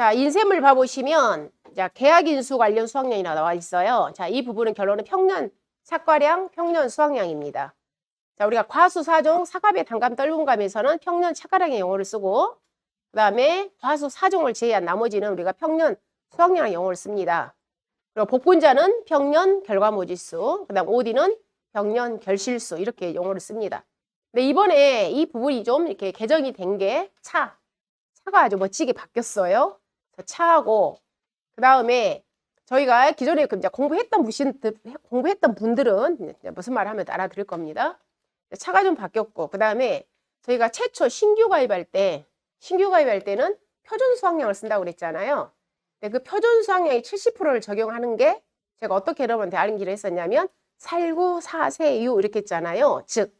자, 인쇄물 봐보시면 자, 계약인수 관련 수확량이 나와 있어요. 자, 이 부분은 결론은 평년 착과량, 평년 수확량입니다. 자, 우리가 과수 사종, 사갑의 단감, 떫은감에서는 평년 착과량의 용어를 쓰고 그 다음에 과수 사종을 제외한 나머지는 우리가 평년 수확량의 용어를 씁니다. 그리고 복분자는 평년 결과모지수, 그 다음 OD는 평년 결실수 이렇게 용어를 씁니다. 근데 이번에 이 부분이 좀 이렇게 개정이 된 게 차가 아주 멋지게 바뀌었어요. 차하고 그 다음에 저희가 기존에 이제 공부했던 분들은 무슨 말 하면 알아들을 겁니다. 차가 좀 바뀌었고 그 다음에 저희가 최초 신규 가입할 때는 표준 수확량을 쓴다고 그랬잖아요. 근데 그 표준 수확량의 70%를 적용하는 게 제가 어떻게 여러분한테 알기로 했었냐면 살구, 사세, 유 이렇게 했잖아요. 즉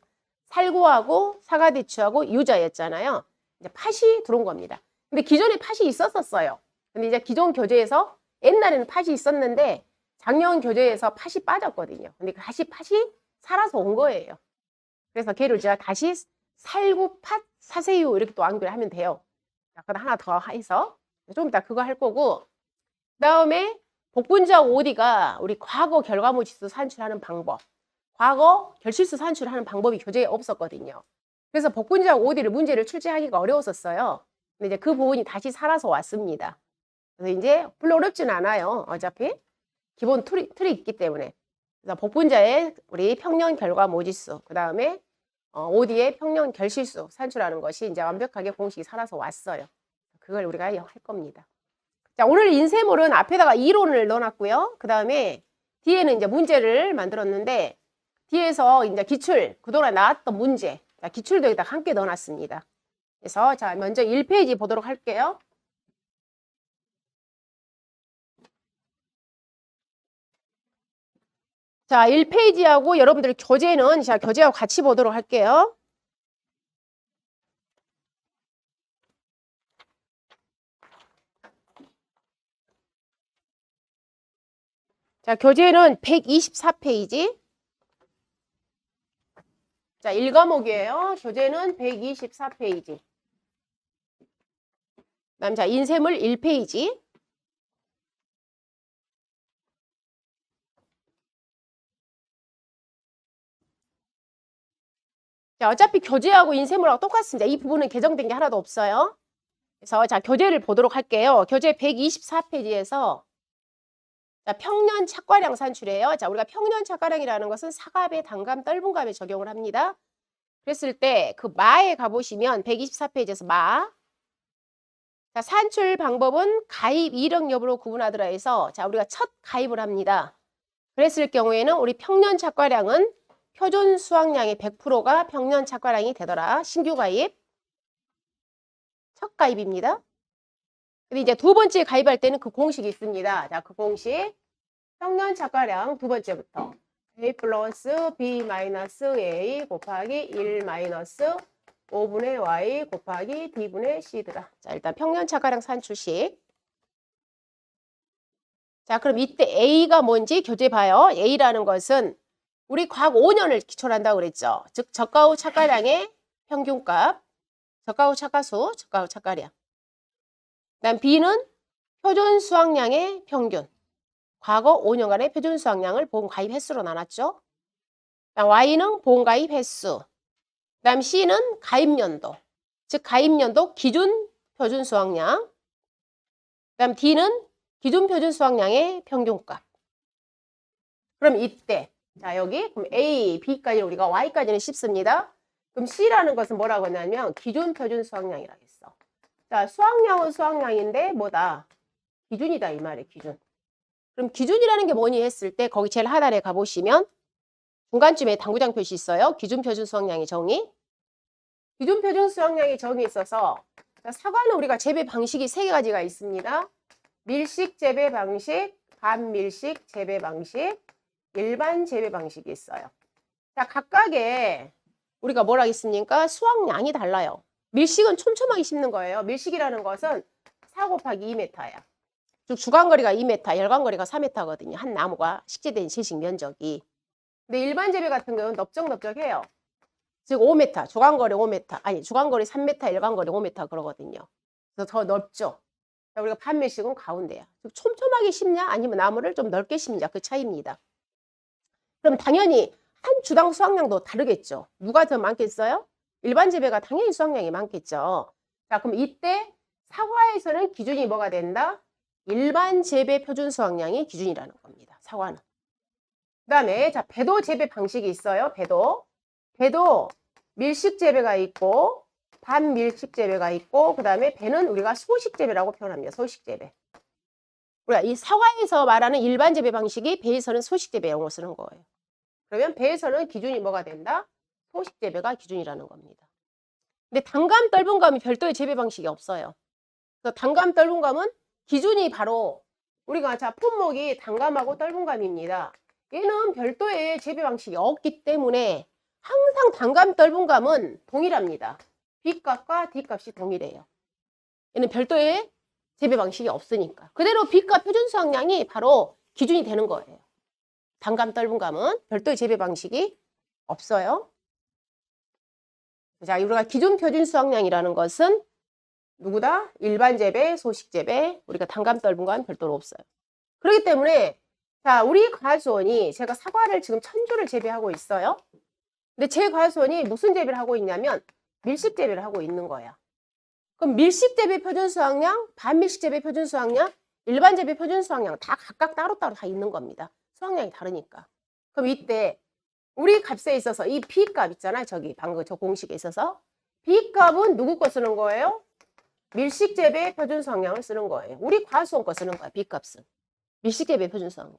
살구하고 사과대추하고 유자였잖아요. 이제 팥이 들어온 겁니다. 근데 기존에 팥이 있었어요. 근데 이제 기존 교재에서 옛날에는 팥이 있었는데 작년 교재에서 팥이 빠졌거든요. 근데 다시 팥이 살아서 온 거예요. 그래서 걔를 제가 다시 살구, 팥, 사세유 이렇게 또 암기를 하면 돼요. 그럼 하나 더 해서 좀 이따 그거 할 거고 그 다음에 복분자 OD가 우리 과거 결과물지수 산출하는 방법 과거 결실수 산출하는 방법이 교재에 없었거든요. 그래서 복분자 OD를 문제를 출제하기가 어려웠었어요. 근데 이제 그 부분이 다시 살아서 왔습니다. 그래서 이제 별로 어렵진 않아요. 어차피 기본 틀이 있기 때문에. 그래서 복분자의 우리 평년 결과 모지수, 그 다음에 OD의 평년 결실수 산출하는 것이 이제 완벽하게 공식이 살아서 왔어요. 그걸 우리가 할 겁니다. 자, 오늘 인쇄물은 앞에다가 이론을 넣어놨고요. 그 다음에 뒤에는 이제 문제를 만들었는데 뒤에서 이제 기출, 그동안 나왔던 문제, 기출도 여기다 함께 넣어놨습니다. 그래서 자, 먼저 1페이지 보도록 할게요. 자, 1페이지하고 여러분들 교재는 자, 교재하고 같이 보도록 할게요. 자, 교재는 124페이지. 자, 1과목이에요. 교재는 124페이지. 그다음 자, 인쇄물 1페이지. 자, 어차피 교재하고 인쇄물하고 똑같습니다. 이 부분은 개정된 게 하나도 없어요. 그래서 자, 교재를 보도록 할게요. 교재 124페이지에서 자, 평년 착과량 산출이에요. 자, 우리가 평년 착과량이라는 것은 사갑의 단감, 떫은감에 적용을 합니다. 그랬을 때 그 마에 가보시면 124페이지에서 마. 자, 산출 방법은 가입 이력 여부로 구분하더라 해서 자, 우리가 첫 가입을 합니다. 그랬을 경우에는 우리 평년 착과량은 표준 수확량의 100%가 평년 착과량이 되더라. 신규 가입. 첫 가입입니다. 근데 이제 두 번째 가입할 때는 그 공식이 있습니다. 자, 그 공식. 평년 착과량 두 번째부터 A 플러스 B 마이너스 A 곱하기 1 마이너스 5분의 Y 곱하기 D분의 C더라. 자, 일단 평년 착과량 산출식. 자, 그럼 이때 A가 뭔지 교재 봐요. A라는 것은 우리 과거 5년을 기초로 한다고 그랬죠. 즉, 저가 후 착과량의 평균값, 저가 후 착과수, 저가 후 착과량. 그다음 B는 표준 수확량의 평균. 과거 5년간의 표준 수확량을 보험 가입 횟수로 나눴죠. 그다음 Y는 보험 가입 횟수. 그다음 C는 가입연도. 즉 가입연도 기준 표준 수확량. 그다음 D는 기준 표준 수확량의 평균값. 그럼 이때 자, 여기 그럼 A, B까지 우리가 Y까지는 씹습니다. 그럼 C라는 것은 뭐라고 하냐면 기준 표준 수확량이라고 했어. 자, 수확량은 수확량인데 뭐다? 기준이다 이 말이에요. 기준. 그럼 기준이라는 게 뭐니 했을 때 거기 제일 하단에 가보시면 중간쯤에 당구장 표시 있어요. 기준 표준 수확량의 정의. 기준 표준 수확량의 정의 있어서 자, 사과는 우리가 재배 방식이 3가지가 있습니다. 밀식 재배 방식, 반밀식 재배 방식, 일반 재배 방식이 있어요. 자, 각각의 우리가 뭐라 했습니까? 수확량이 달라요. 밀식은 촘촘하게 심는 거예요. 밀식이라는 것은 4 곱하기 2m야. 즉 주간거리가 2m, 열간거리가 4m거든요. 한 나무가 식재된 채식 면적이. 근데 일반 재배 같은 경우는 넓적넓적해요. 즉 5m, 주간거리 5m, 아니 주간거리 3m, 열간거리 5m 그러거든요. 그래서 더 넓죠. 자, 우리가 판매식은 가운데야. 즉 촘촘하게 심냐 아니면 나무를 좀 넓게 심냐 그 차이입니다. 그럼 당연히 한 주당 수확량도 다르겠죠. 누가 더 많겠어요? 일반 재배가 당연히 수확량이 많겠죠. 자, 그럼 이때 사과에서는 기준이 뭐가 된다? 일반 재배 표준 수확량이 기준이라는 겁니다. 사과는. 그다음에 자, 배도 재배 방식이 있어요. 배도 밀식 재배가 있고 반밀식 재배가 있고 그다음에 배는 우리가 소식 재배라고 표현합니다. 소식 재배. 우리가 이 사과에서 말하는 일반 재배 방식이 배에서는 소식 재배 용어 쓰는 거예요. 그러면 배에서는 기준이 뭐가 된다? 소식 재배가 기준이라는 겁니다. 근데 단감, 떫은감이 별도의 재배 방식이 없어요. 그래서 단감, 떫은감은 기준이 바로 우리가 자 품목이 단감하고 떫은감입니다. 얘는 별도의 재배 방식이 없기 때문에 항상 단감, 떫은감은 동일합니다. B값과 D값이 동일해요. 얘는 별도의 재배 방식이 없으니까. 그대로 B값 표준 수확량이 바로 기준이 되는 거예요. 단감, 떫은감은 별도의 재배 방식이 없어요. 자, 우리가 기준 표준 수확량이라는 것은 누구다? 일반 재배, 소식 재배, 우리가 단감, 떫은감 별도로 없어요. 그렇기 때문에 자, 우리 과수원이 제가 사과를 지금 1000주를 재배하고 있어요. 근데 제 과수원이 무슨 재배를 하고 있냐면 밀식 재배를 하고 있는 거야. 그럼 밀식 재배 표준 수확량, 반밀식 재배 표준 수확량, 일반 재배 표준 수확량 다 각각 따로따로 다 있는 겁니다. 수확량이 다르니까. 그럼 이때 우리 값에 있어서 이 B값 있잖아요. 저기 방금 저 공식에 있어서 B값은 누구 거 쓰는 거예요? 밀식 재배 표준 수확량을 쓰는 거예요. 우리 과수원 거 쓰는 거야. B값은. 밀식 재배 표준 수확량.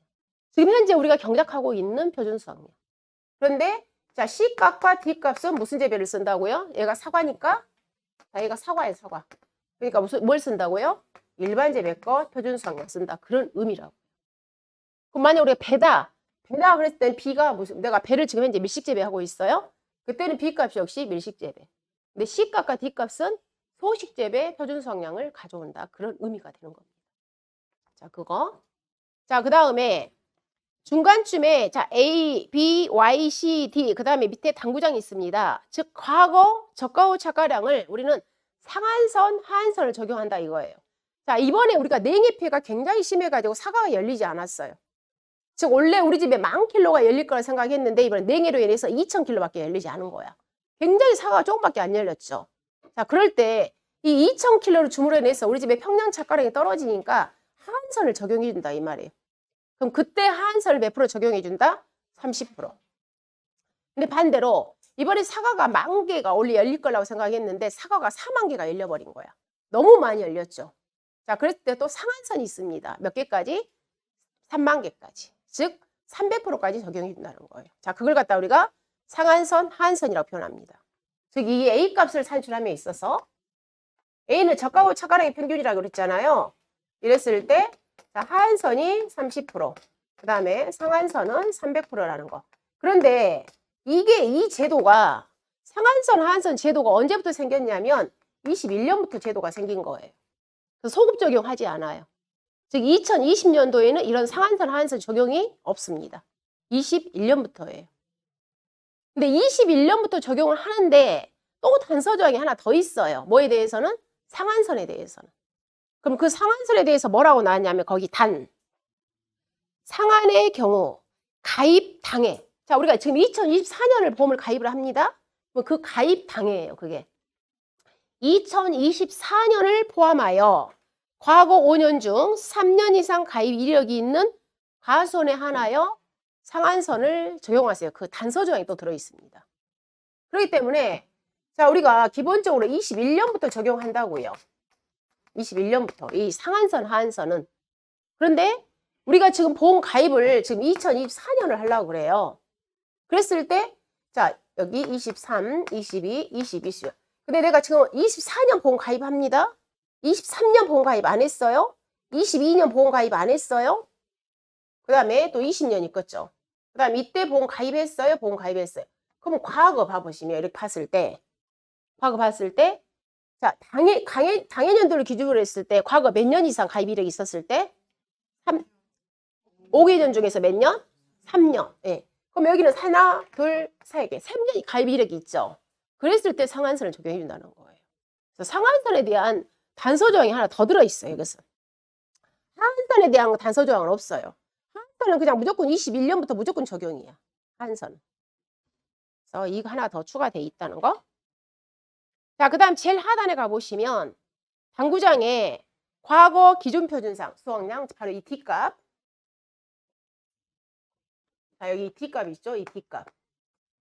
지금 현재 우리가 경작하고 있는 표준 수확량. 그런데 자, C값과 D값은 무슨 재배를 쓴다고요? 얘가 사과니까 자, 얘가 사과예요, 사과. 그러니까 뭘 쓴다고요? 일반 재배 거 표준 수확량 쓴다. 그런 의미라고. 그럼 만약 우리가 배다 그랬을 땐 B가 내가 배를 지금 현재 밀식 재배하고 있어요. 그때는 B값이 역시 밀식 재배. 근데 C값과 D값은 소식 재배 표준 수확량을 가져온다. 그런 의미가 되는 겁니다. 자, 그거. 자, 그다음에 중간쯤에 자 A, B, Y, C, D 그 다음에 밑에 당구장이 있습니다. 즉 과거 저가 후 착가량을 우리는 상한선, 하한선을 적용한다 이거예요. 자, 이번에 우리가 냉해 피해가 굉장히 심해가지고 사과가 열리지 않았어요. 즉 원래 우리 집에 10,000kg가 열릴 거라 생각했는데 이번에 냉해로 인해서 2,000kg밖에 열리지 않은 거야. 굉장히 사과가 조금밖에 안 열렸죠. 자, 그럴 때 이 2,000kg를 줌으로 인해서 우리 집에 평년 착가량이 떨어지니까 하한선을 적용해 준다 이 말이에요. 그럼 그때 하한선을 몇 프로 적용해 준다? 30%. 근데 반대로 이번에 사과가 10,000개가 원래 열릴 거라고 생각했는데 사과가 40,000개가 열려버린 거야. 너무 많이 열렸죠. 자, 그랬을 때 또 상한선이 있습니다. 몇 개까지? 30,000개까지. 즉 300%까지 적용해 준다는 거예요. 자, 그걸 갖다 우리가 상한선, 하한선이라고 표현합니다. 즉 이 A값을 산출함에 있어서 A는 저가 후 착가량의 평균이라고 그랬잖아요. 이랬을 때 자, 하한선이 30%, 그 다음에 상한선은 300%라는 거. 그런데 이게 이 제도가 상한선, 하한선 제도가 언제부터 생겼냐면 21년부터 제도가 생긴 거예요. 그래서 소급 적용하지 않아요. 즉 2020년도에는 이런 상한선, 하한선 적용이 없습니다. 21년부터예요. 근데 21년부터 적용을 하는데 또 단서 조항이 하나 더 있어요. 뭐에 대해서는? 상한선에 대해서는. 그럼 그 상한선에 대해서 뭐라고 나왔냐면 거기 상한의 경우 가입 당해. 자, 우리가 지금 2024년을 보험을 가입을 합니다. 그 가입 당해예요. 그게 2024년을 포함하여 과거 5년 중 3년 이상 가입 이력이 있는 과수원에 한하여 상한선을 적용하세요. 그 단서 조항이 또 들어 있습니다. 그렇기 때문에 자, 우리가 기본적으로 21년부터 적용한다고요. 21년부터 이 상한선, 하한선은. 그런데 우리가 지금 보험 가입을 지금 2024년을 하려고 그래요. 그랬을 때 자, 여기 23, 22, 20, 21. 근데 내가 지금 24년 보험 가입합니다. 23년 보험 가입 안 했어요. 22년 보험 가입 안 했어요. 그 다음에 또 20년 있겠죠. 그 다음에 이때 보험 가입했어요. 보험 가입했어요. 그러면 과거 봐보시면 이렇게 봤을 때 과거 봤을 때 자, 당해년도를 기준으로 했을 때 과거 몇 년 이상 가입 이력이 있었을 때 5개년 중에서 몇 년? 3년. 예. 그럼 여기는 하나, 둘, 세 개. 3년이 가입 이력이 있죠. 그랬을 때 상한선을 적용해 준다는 거예요. 그래서 상한선에 대한 단서 조항이 하나 더 들어있어요. 이것은. 하한선에 대한 단서 조항은 없어요. 하한선은 그냥 무조건 21년부터 무조건 적용이야. 하한선은. 그래서 이거 하나 더 추가되어 있다는 거. 자, 그 다음 제일 하단에 가보시면 당구장의 과거 기준표준상 수확량, 바로 이 D값. 자, 여기 D값 있죠? 이 D값.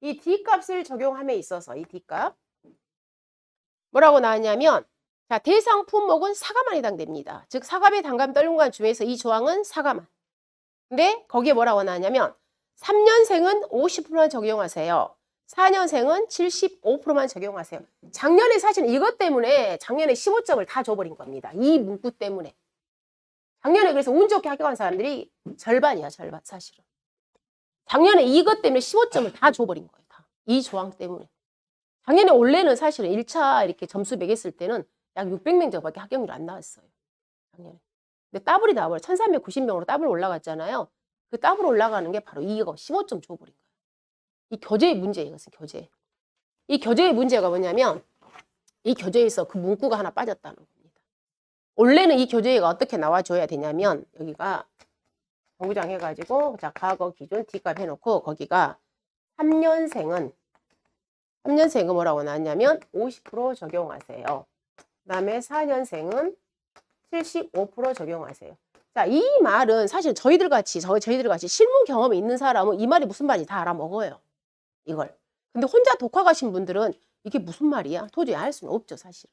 이 D값을 적용함에 있어서 이 D값. 뭐라고 나왔냐면, 자, 대상 품목은 사과만 해당됩니다. 즉, 사과배 단감 떨군간 중에서 이 조항은 사과만. 근데 거기에 뭐라고 나왔냐면, 3년생은 50%만 적용하세요. 4년생은 75%만 적용하세요. 작년에 사실 이것 때문에 작년에 15점을 다 줘버린 겁니다. 이 문구 때문에. 작년에 그래서 운 좋게 합격한 사람들이 절반이야, 절반 사실은. 작년에 이것 때문에 15점을 다 줘버린 거예요. 다. 이 조항 때문에. 작년에 원래는 사실은 1차 이렇게 점수 매겼을 때는 약 600명 정도밖에 합격률 안 나왔어요. 작년에. 근데 더블이 나와버려. 1390명으로 더블 올라갔잖아요. 그 더블 올라가는 게 바로 이거 15점 줘버린 거예요. 이 교재의 문제예요. 이것은 교재. 이 교재의 문제가 뭐냐면 이 교재에서 그 문구가 하나 빠졌다는 겁니다. 원래는 이 교재가 어떻게 나와줘야 되냐면 여기가 정구장 해가지고 자 과거 기준 D값 해놓고 거기가 3년생은 뭐라고 나왔냐면 50% 적용하세요. 그 다음에 4년생은 75% 적용하세요. 자, 이 말은 사실 저희들 같이 실무 경험이 있는 사람은 이 말이 무슨 말인지 다 알아먹어요. 이걸. 근데 혼자 독학 하신 분들은 이게 무슨 말이야? 도저히 알 수는 없죠, 사실은.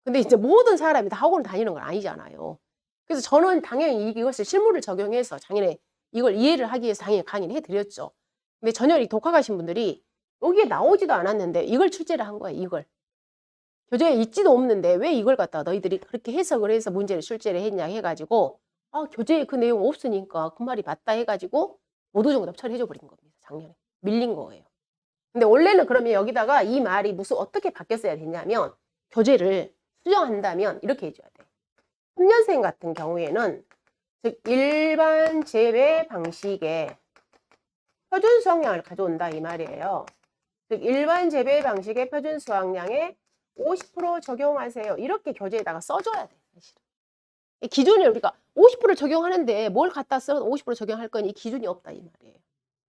근데 이제 모든 사람이 다 학원을 다니는 건 아니잖아요. 그래서 저는 당연히 이것을 실무를 적용해서 작년에 이걸 이해를 하기 위해서 당연히 강의를 해드렸죠. 근데 전혀 독학하신 분들이 여기에 나오지도 않았는데 이걸 출제를 한 거예요, 이걸. 교재에 있지도 없는데 왜 이걸 갖다가 너희들이 그렇게 해석을 해서 문제를 출제를 했냐 해가지고 교재에 그 내용 없으니까 그 말이 맞다 해가지고 모두정답 처리해줘 버린 겁니다. 작년에. 밀린 거예요. 근데 원래는 그러면 여기다가 이 말이 어떻게 바뀌었어야 되냐면 교재를 수정한다면 이렇게 해줘야 돼. 3년생 같은 경우에는 즉 일반 재배 방식의 표준 수확량을 가져온다 이 말이에요. 즉 일반 재배 방식의 표준 수확량에 50% 적용하세요. 이렇게 교재에다가 써줘야 돼. 사실은. 이 기준을 우리가 50% 적용하는데 뭘 갖다 써도 50% 적용할 건 이 기준이 없다 이 말이에요.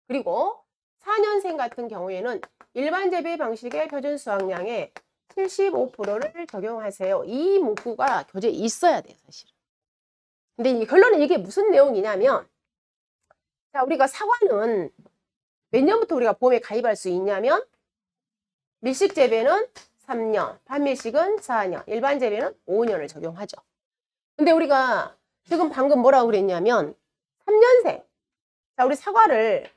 그리고 4년생 같은 경우에는 일반 재배 방식의 표준 수확량에 75%를 적용하세요. 이 문구가 교재에 있어야 돼요, 사실은. 근데 이 결론은 이게 무슨 내용이냐면, 자, 우리가 사과는 몇 년부터 우리가 보험에 가입할 수 있냐면, 밀식 재배는 3년, 판밀식은 4년, 일반 재배는 5년을 적용하죠. 근데 우리가 지금 방금 뭐라고 그랬냐면, 3년생. 자, 우리 사과를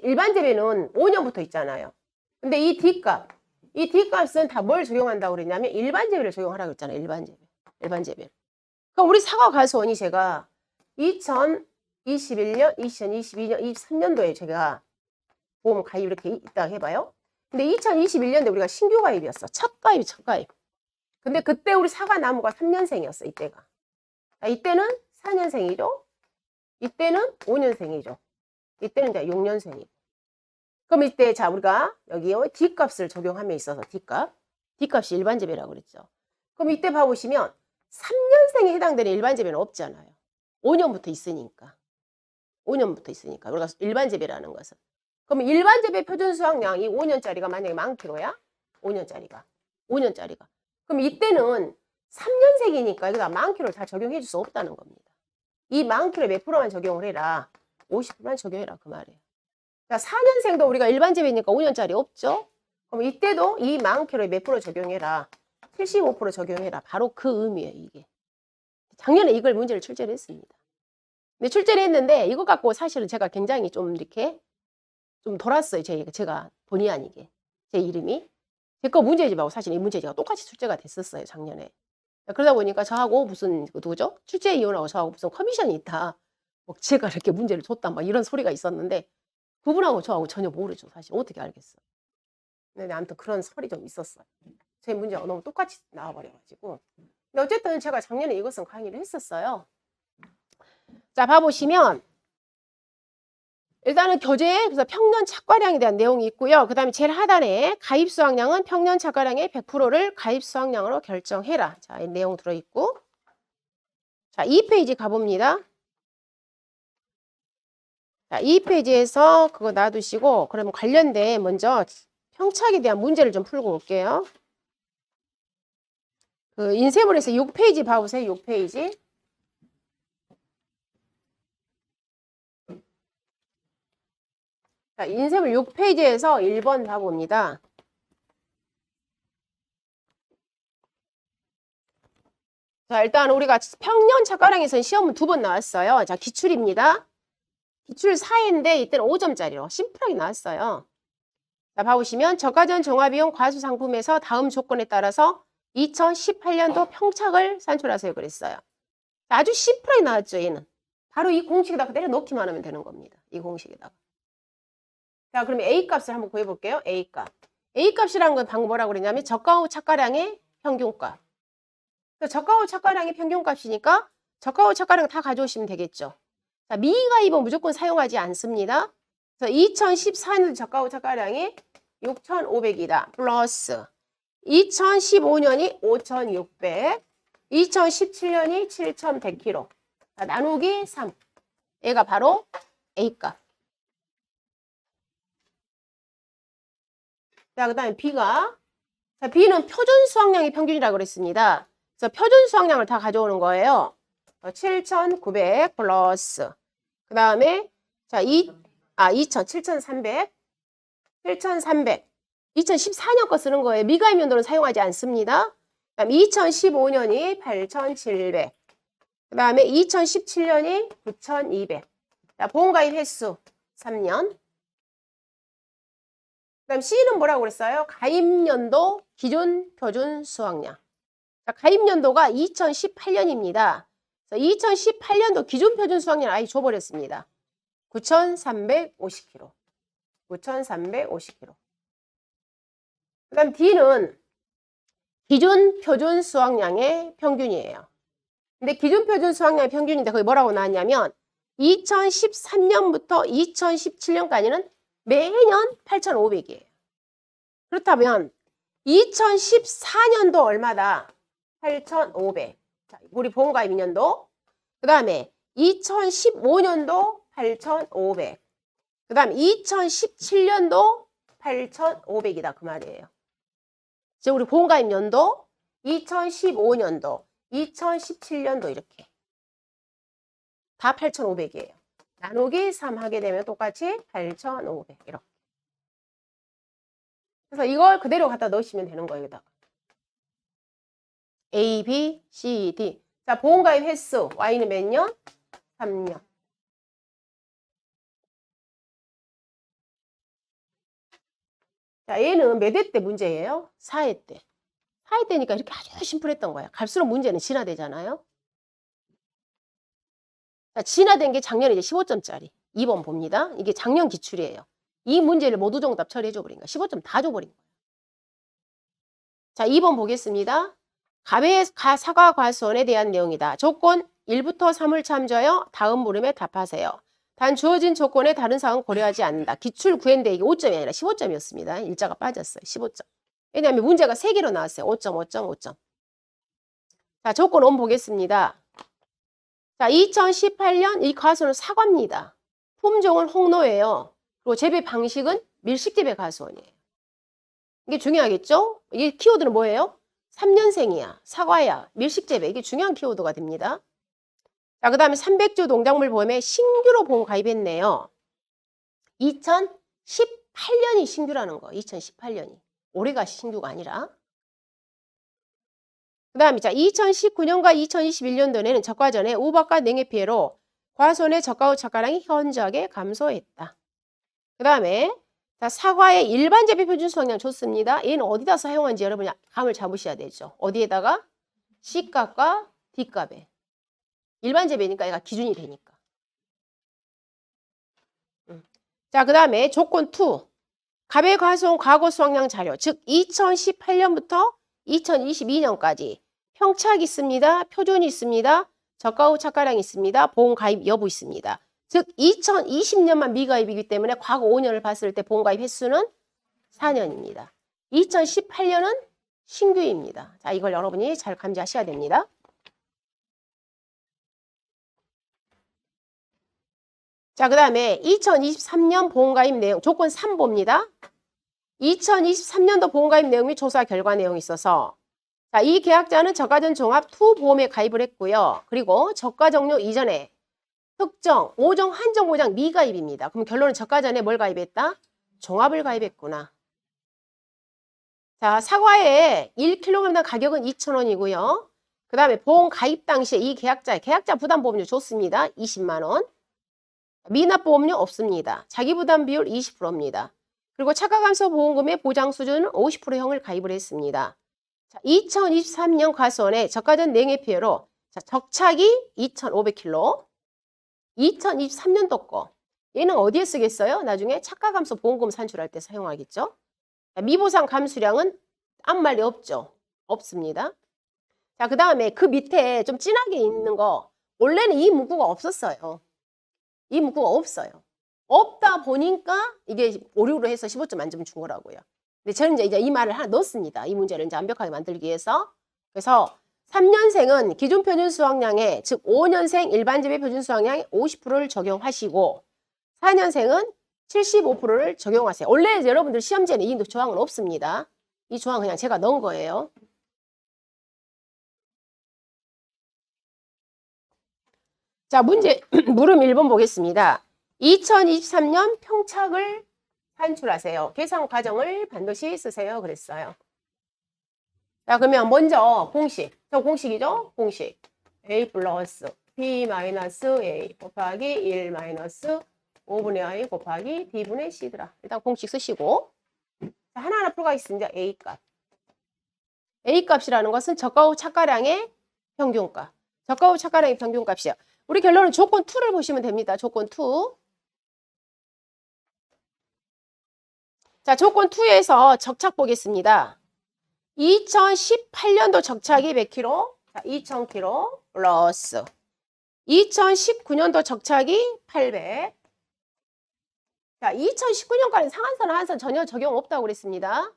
일반 재배는 5년부터 있잖아요. 근데 이 D값은 다 뭘 적용한다고 그랬냐면 일반 재배를 적용하라고 했잖아요. 일반 재배. 그럼 우리 사과 가수원이 제가 2021년, 2022년, 23년도에 제가 보험 가입 이렇게 있다고 해봐요. 근데 2021년도에 우리가 신규 가입이었어. 첫 가입. 근데 그때 우리 사과 나무가 3년생이었어. 이때가. 이때는 4년생이죠. 이때는 5년생이죠. 이때는 이제 6년생이고. 그럼 이때 자 우리가 여기에 D값을 적용함에 있어서 D값이 일반 재배라고 그랬죠. 그럼 이때 봐보시면 3년생에 해당되는 일반 재배는 없잖아요. 5년부터 있으니까. 우리가 일반 재배라는 것은. 그러면 일반 재배 표준 수확량이 5년짜리가 만약에 10,000kg야? 5년짜리가. 그럼 이때는 3년생이니까 여기다 10,000kg를 다 적용해 줄 수 없다는 겁니다. 이 10,000kg에 몇 프로만 적용을 해라. 50%만 적용해라 그 말이에요. 자, 4년생도 우리가 일반 재배니까 5년짜리 없죠? 그럼 이때도 이 40kg에 몇 프로 적용해라. 75% 적용해라. 바로 그 의미예요, 이게. 작년에 이걸 문제를 출제를 했습니다. 근데 출제를 했는데 이거 갖고 사실은 제가 굉장히 좀 이렇게 좀 돌았어요. 제가 본의 아니게. 제 이름이. 제 거 문제집하고 사실 이 문제지가 똑같이 출제가 됐었어요, 작년에. 그러다 보니까 저하고 무슨 누구죠? 출제위원하고 저하고 무슨 커미션이 있다. 제가 이렇게 문제를 줬다 막 이런 소리가 있었는데 그분하고 저하고 전혀 모르죠. 사실 어떻게 알겠어요. 근데 아무튼 그런 설이 좀 있었어요. 제 문제가 너무 똑같이 나와버려가지고. 근데 어쨌든 제가 작년에 이것은 강의를 했었어요. 자, 봐보시면 일단은 교재, 그래서 평년 착과량에 대한 내용이 있고요. 그 다음에 제일 하단에 가입 수확량은 평년 착과량의 100%를 가입 수확량으로 결정해라. 자, 이 내용 들어있고. 자, 2페이지 가봅니다. 자, 2페이지에서 그거 놔두시고, 그러면 관련된 먼저 평착에 대한 문제를 좀 풀고 올게요. 그 인쇄물에서 6페이지 봐보세요. 6페이지. 자, 인쇄물 6페이지에서 1번 봐봅니다. 자, 일단 우리가 평년 착과량에서는 시험은 2번 나왔어요. 자, 기출입니다. 기출 4인데 이때는 5점짜리로 심플하게 나왔어요. 자, 봐보시면 저가전 종합이용 과수상품에서 다음 조건에 따라서 2018년도 평착을 산출하세요 그랬어요. 자, 아주 심플하게 나왔죠. 얘는. 바로 이 공식에다 그대로 넣기만 하면 되는 겁니다. 이 공식에다가. 자, 그러면 A값을 한번 구해볼게요. A값. A값이라는 건 방금 뭐라고 그랬냐면 저가 후 착과량의 평균값. 저가 후 착과량의 평균값이니까 저가 후 착과량 다 가져오시면 되겠죠. 자, 미가입은 무조건 사용하지 않습니다. 그래서 2014년 저가 후 착과량이 6,500이다. 플러스 2015년이 5,600, 2017년이 7,100kg. 자, 나누기 3. 얘가 바로 A값. 자, 그 다음에 B가, 자, B는 표준 수확량의 평균이라고 그랬습니다. 그래서 표준 수확량을 다 가져오는 거예요. 7,900 플러스. 그 다음에, 자, 7,300. 7,300. 2014년 거 쓰는 거예요. 미가입 연도는 사용하지 않습니다. 그 다음 2015년이 8,700. 그 다음에 2017년이 9,200. 자, 보험가입 횟수 3년. 그 다음 C는 뭐라고 그랬어요? 가입연도 기준 표준 수확량. 자, 가입연도가 2018년입니다. 2018년도 기준 표준 수확량 아예 줘버렸습니다. 9,350kg. 9,350kg. 그 다음 D는 기준 표준 수확량의 평균이에요. 근데 기준 표준 수확량의 평균인데 거기 뭐라고 나왔냐면 2013년부터 2017년까지는 매년 8,500이에요. 그렇다면 2014년도 얼마다? 8,500. 자, 우리 보험가입 2년도. 그 다음에 2015년도 8,500. 그 다음 2017년도 8,500이다. 그 말이에요. 이제 우리 보험가입 연도 2015년도, 2017년도 이렇게. 다 8,500이에요. 나누기 3 하게 되면 똑같이 8,500 이렇게. 그래서 이걸 그대로 갖다 넣으시면 되는 거예요. 여기다가. A, B, C, D. 자, 보험가입 횟수 Y는 몇 년? 3년. 자, 얘는 몇 회 때 문제예요? 4회 때. 4회 때니까 이렇게 아주 심플했던 거야. 갈수록 문제는 진화되잖아요. 자, 진화된 게 작년에 이제 15점짜리. 2번 봅니다. 이게 작년 기출이에요. 이 문제를 모두 정답 처리해 줘버린 거야. 15점 다 줘버린 거야. 자, 2번 보겠습니다. 갑의 사과 과수원에 대한 내용이다. 조건 1부터 3을 참조하여 다음 물음에 답하세요. 단 주어진 조건에 다른 사항은 고려하지 않는다. 기출 9회인데 이게 5점이 아니라 15점이었습니다. 일자가 빠졌어요. 15점. 왜냐하면 문제가 3개로 나왔어요. 5점, 5점, 5점. 자, 조건 5 보겠습니다. 자, 2018년 이 과수원은 사과입니다. 품종은 홍로예요. 그리고 재배 방식은 밀식재배 과수원이에요. 이게 중요하겠죠? 이게 키워드는 뭐예요? 3년생이야, 사과야, 밀식재배. 이게 중요한 키워드가 됩니다. 자, 그 다음에 300주 농작물 보험에 신규로 보험 가입했네요. 2018년이 신규라는 거. 2018년이. 올해가 신규가 아니라. 그 다음에 자, 2019년과 2021년도에는 적과전에 우박과 냉해 피해로 과수원의 적과 후 착과량이 현저하게 감소했다. 그 다음에 자, 사과의 일반 재배 표준 수확량 좋습니다. 얘는 어디다 사용한지 여러분이 감을 잡으셔야 되죠. 어디에다가? C값과 D값에. 일반 재배니까 얘가 기준이 되니까. 자, 그 다음에 조건 2. 갑의 과수원 과거 수확량 자료. 즉 2018년부터 2022년까지 평착 있습니다. 표준이 있습니다. 저가 후 착과량 있습니다. 보험 가입 여부 있습니다. 즉 2020년만 미가입이기 때문에 과거 5년을 봤을 때 본가입 횟수는 4년입니다. 2018년은 신규입니다. 자, 이걸 여러분이 잘 감지하셔야 됩니다. 자, 그 다음에 2023년 보험가입 내용, 조건 3보입니다. 2023년도 보험가입 내용 및 조사 결과 내용이 있어서 자, 이 계약자는 저가전 종합 투 보험에 가입을 했고요. 그리고 저가 종료 이전에 특정 5종 한정 보장 미가입입니다. 그럼 결론은 저가전에 뭘 가입했다? 종합을 가입했구나. 자, 사과의 1kg당 가격은 2,000원이고요. 그 다음에 보험 가입 당시에 이 계약자 부담보험료 좋습니다. 20만 원. 미납보험료 없습니다. 자기부담 비율 20%입니다. 그리고 차가감소 보험금의 보장 수준은 50%형을 가입을 했습니다. 자, 2023년 과수원의 저가전 냉해피해로 자, 적차기 2,500kg, 2023년도 거. 얘는 어디에 쓰겠어요? 나중에 차가감소 보험금 산출할 때 사용하겠죠? 자, 미보상 감수량은 아무 말이 없죠? 없습니다. 자, 그 다음에 그 밑에 좀 진하게 있는 거 원래는 이 문구가 없었어요. 이 문구가 없어요. 없다 보니까 이게 오류로 해서 15점 만점 준 거라고요. 근데 저는 이제 이 말을 하나 넣었습니다. 이 문제를 이제 완벽하게 만들기 위해서. 그래서 3년생은 기존 표준 수확량에 즉 5년생 일반 재배 표준 수확량의 50%를 적용하시고 4년생은 75%를 적용하세요. 원래 여러분들 시험지에는 이 조항은 없습니다. 이 조항 그냥 제가 넣은 거예요. 자, 문제 물음 1번 보겠습니다. 2023년 평착을 산출하세요. 계산 과정을 반드시 쓰세요. 그랬어요. 자, 그러면 먼저 공식. 저 공식이죠? 공식. A 플러스 B 마이너스 A 곱하기 1 마이너스 5분의 I 곱하기 B분의 C더라. 일단 공식 쓰시고. 자, 하나하나 풀어가겠습니다. A 값. A 값이라는 것은 저가 후 착가량의 평균값. 저가 후 착가량의 평균값이요. 우리 결론은 조건 2를 보시면 됩니다. 조건 2. 자, 조건 2에서 적착 보겠습니다. 2018년도 적착이 100kg, 자, 2000kg 플러스 2019년도 적착이 800. 자, 2019년까지는 상한선, 하한선 전혀 적용 없다고 그랬습니다.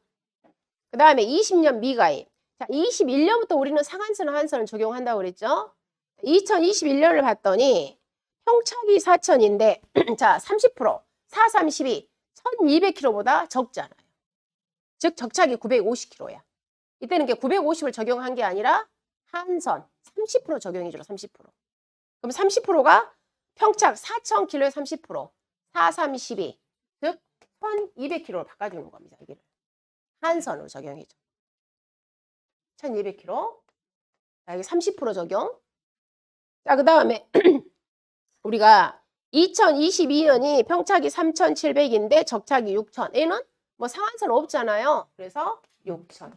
그 다음에 20년 미가입. 자, 21년부터 우리는 상한선, 하한선을 적용한다고 그랬죠. 2021년을 봤더니 평착이 4,000인데 자, 30%, 4, 32, 1200kg보다 적잖아요. 즉 적착이 950kg야. 이때는 950을 적용한 게 아니라 한선 30% 적용해줘라. 30%. 그럼 30%가 평착 4,000kg에 30%, 4, 32, 즉 1200kg로 바꿔주는 겁니다. 여기를 한선으로 적용해줘. 1200kg. 자, 여기 30% 적용. 자, 그 다음에 우리가 2022년이 평착이 3,700인데 적착이 6,000. 얘는 뭐 상한선 없잖아요. 그래서 6,000.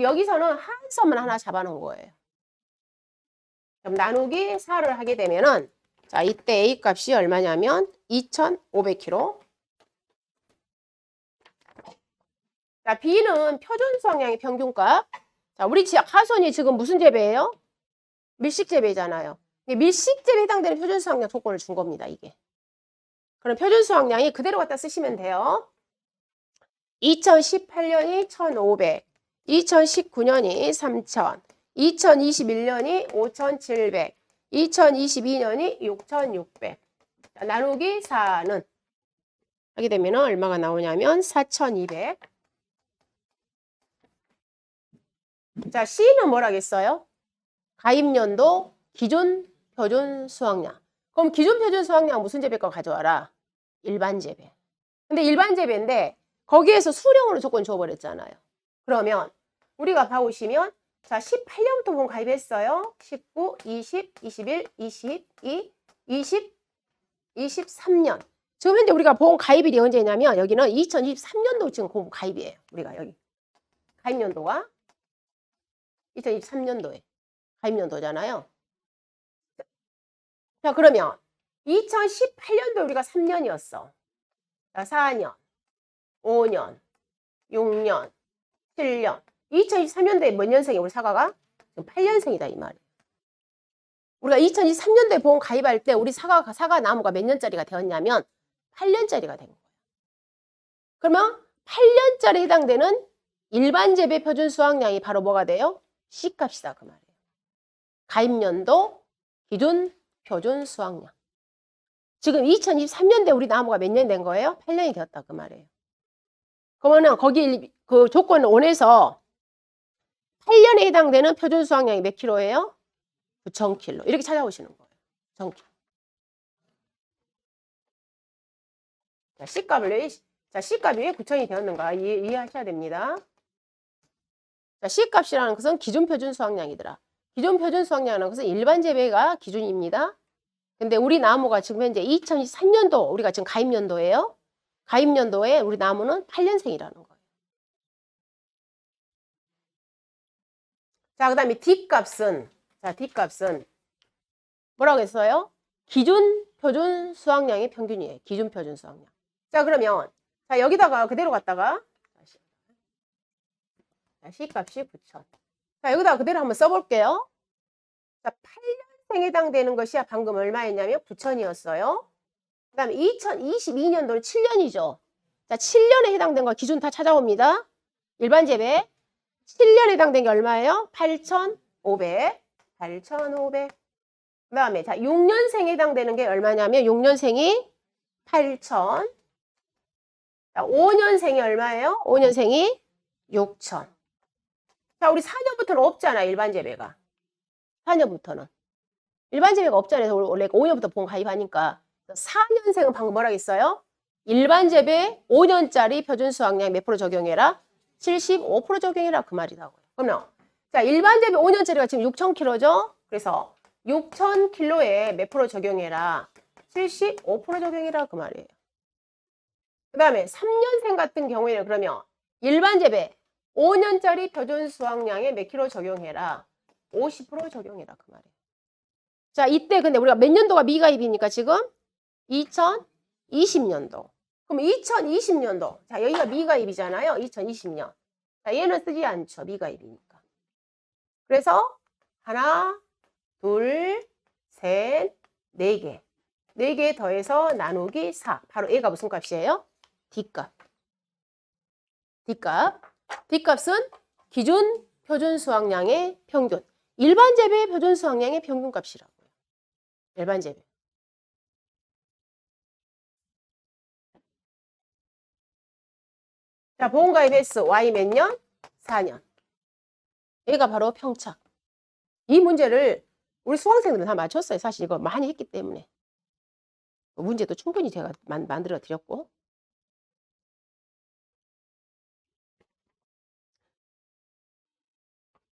여기서는 한선만 하나 잡아놓은 거예요. 그럼 나누기 4를 하게 되면은 자, 이때 A 값이 얼마냐면 2,500kg. 자, B는 표준 수확량의 평균값. 자, 우리 하수원이 지금 무슨 재배예요? 밀식 재배잖아요. 밀식 재배에 해당되는 표준 수확량 조건을 준 겁니다, 이게. 그럼 표준 수확량이 그대로 갖다 쓰시면 돼요. 2018년이 1,500, 2019년이 3,000, 2021년이 5,700, 2022년이 6,600. 자, 나누기 4는 하게 되면 얼마가 나오냐면 4,200. 자, C는 뭐라겠어요? 가입연도 기존 표준 수확량. 그럼 기존 표준 수확량 무슨 재배 거 가져와라? 일반 재배. 근데 일반 재배인데 거기에서 수령으로 조건 줘버렸잖아요. 그러면 우리가 봐보시면 자, 18년부터 보면 가입했어요. 19, 20, 21, 22, 20, 23년. 지금 현재 우리가 보험 가입일이 언제냐면 여기는 2023년도 지금 보험 가입이에요. 우리가 여기 가입연도가 2023년도에 가입연도잖아요. 자, 그러면 2018년도 우리가 3년이었어. 자, 4년, 5년, 6년, 7년. 2023년도에 몇 년생이야? 우리 사과가? 지금 8년생이다 이 말이에요. 우리가 2023년도에 보험 가입할 때 우리 사과 나무가 몇 년짜리가 되었냐면 8년짜리가 된 거예요. 그러면 8년짜리 해당되는 일반 재배 표준 수확량이 바로 뭐가 돼요? C값이다 그 말이에요. 가입연도 기준 표준 수확량. 지금 2023년도에 우리 나무가 몇 년 된 거예요? 8년이 되었다 그 말이에요. 그러면은 거기 그 조건 5에서 8년에 해당되는 표준 수확량이 몇 킬로예요? 9,000킬로. 이렇게 찾아오시는 거예요. 9,000킬로. 자, C값이 왜 9,000이 되었는가 이해하셔야 됩니다. 자, C값이라는 것은 기준 표준 수확량이더라. 기준 표준 수확량이라는 것은 일반 재배가 기준입니다. 근데 우리 나무가 지금 현재 2023년도 우리가 지금 가입연도예요. 가입연도에 우리 나무는 8년생이라는 거예요. 자, 그다음에 D값은 뭐라고 했어요? 기준 표준 수확량의 평균이에요. 기준 표준 수확량. 자, 그러면 자, 여기다가 그대로 갖다가 자, C값이 9,000. 자, 여기다가 그대로 한번 써볼게요. 자, 8년생에 해당되는 것이 방금 얼마였냐면 9,000이었어요. 그 다음에 2022년도는 7년이죠. 자, 7년에 해당된 거 기준 다 찾아옵니다. 일반 재배. 7년에 해당된 게 얼마예요? 8,500. 8,500. 그 다음에 자, 6년생에 해당되는 게 얼마냐면 6년생이 8,000. 자, 5년생이 얼마예요? 5년생이 6,000. 자, 우리 4년부터는 없잖아, 일반 재배가. 4년부터는. 일반 재배가 없잖아요. 원래 5년부터 보험 가입하니까. 4년생은 방금 뭐라고 했어요? 일반 재배 5년짜리 표준 수확량 몇 프로 적용해라? 75% 적용해라 그 말이라고요. 그러면 자, 일반 재배 5년짜리가 지금 6,000kg죠? 그래서 6,000kg에 몇 프로 적용해라? 75% 적용해라 그 말이에요. 그 다음에 3년생 같은 경우에는 그러면 일반 재배 5년짜리 표준 수확량에 몇 킬로 적용해라? 50% 적용해라 그 말이에요. 자, 이때 근데 우리가 몇 년도가 미가입이니까 지금 2020년도. 그럼 2020년도. 자, 여기가 미가입이잖아요. 2020년. 자, 얘는 쓰지 않죠. 미가입이니까. 그래서 하나, 둘, 셋, 네 개. 4개 더해서 나누기 4. 바로 얘가 무슨 값이에요? D값. D값은 기준 표준 수확량의 평균. 일반 재배 표준 수확량의 평균값이라고요. 일반 재배. 자, 보험가입 횟수 Y 몇 년? 4년. 얘가 바로 평착. 이 문제를 우리 수강생들은 다 맞췄어요. 사실 이거 많이 했기 때문에. 문제도 충분히 제가 만들어 드렸고.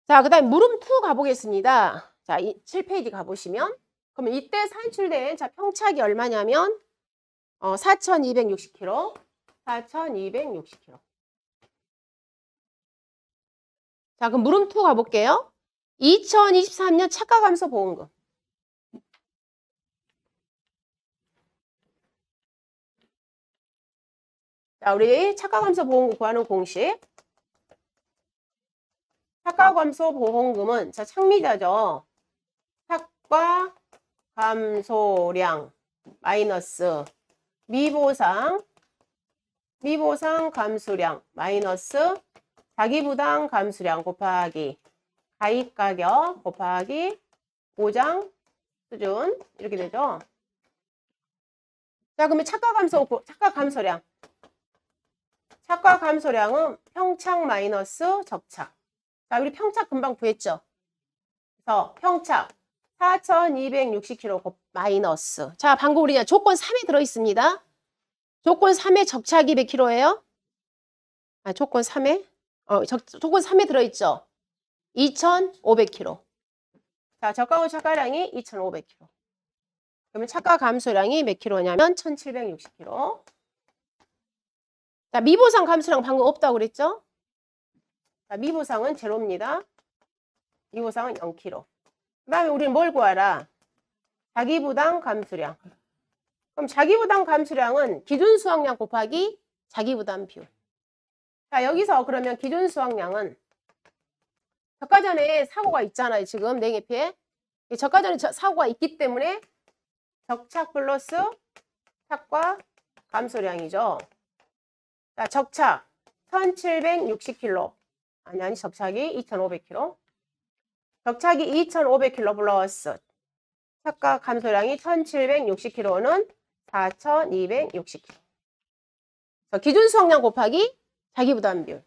자, 그 다음에 물음 2 가보겠습니다. 자, 7페이지 가보시면. 그러면 이때 산출된 자, 평착이 얼마냐면 4,260kg. 4,260kg. 자, 그럼 물음 2 가볼게요. 2023년 차가감소 보험금. 자, 우리 차가감소 보험금 구하는 공식. 차가감소 보험금은 자, 창미자죠. 차가 감소량 마이너스 미보상 감수량 마이너스 자기부담 감수량 곱하기 가입가격 곱하기 보장 수준 이렇게 되죠. 자, 그러면 착가 감소량은 평착 마이너스 적착. 자, 우리 평착 금방 구했죠. 그래서 평착 4,260kg 마이너스. 자, 방금 우리 조건 3에 들어있습니다. 조건 3에 적착이 몇 킬로예요? 아, 조건 3에? 조건 3에 들어있죠. 2,500kg. 자, 적가후 착가량이 2,500kg. 그러면 착가 감소량이 몇 킬로냐면 1,760kg. 자, 미보상 감소량 방금 없다고 그랬죠? 자, 미보상은 제로입니다. 미보상은 0kg. 그 다음에 우리는 뭘 구하라? 자기부담 감수량. 그럼 자기부담 감수량은 기준 수확량 곱하기 자기부담 비율. 자, 여기서 그러면 기준 수확량은 아까 전에 사고가 있잖아요. 지금 냉해 피해. 저가 전에 사고가 있기 때문에 적착 플러스 착과 감소량이죠. 자, 적착 1760kg. 아니, 적착이 2500kg. 적착이 2500kg 플러스 착과 감소량이 1760kg는 4260kg. 기준 수확량 곱하기 자기 부담 비율.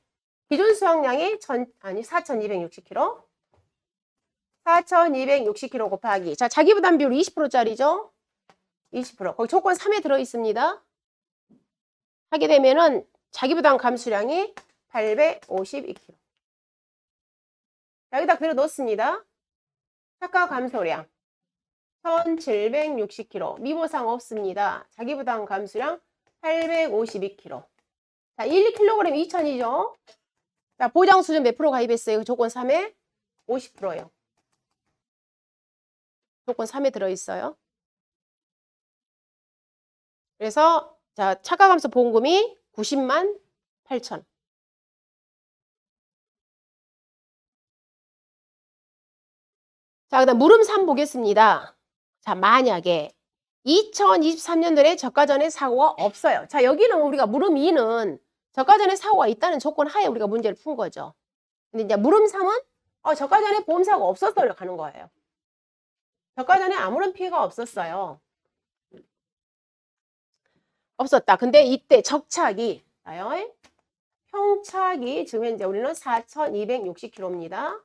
기준 수확량이 4260kg. 4260kg 곱하기. 자, 자기 부담 비율 20%짜리죠? 20%. 거기 조건 3에 들어 있습니다. 하게 되면은 자기 부담 감수량이 852kg. 여기다 그대로 넣습니다. 착과 감소량 1760kg. 미보상 없습니다. 자기 부담 감수량 852kg. 자, 1kg 2000이죠? 자, 보장 수준 몇 프로 가입했어요? 조건 3에 50%예요. 조건 3에 들어있어요. 그래서 자, 착과감소 보험금이 90만 8천. 자, 그다음 물음 3 보겠습니다. 자, 만약에 2023년도에 저가전에 사고가 없어요. 자, 여기는 우리가 물음 2는 저가전에 사고가 있다는 조건 하에 우리가 문제를 푼 거죠. 근데 이제 물음 3은 저가전에 보험사고가 없었어요 가는 거예요. 저가전에 아무런 피해가 없었어요. 없었다. 근데 이때 적착이 평착이 지금 현재 우리는 4260kg입니다.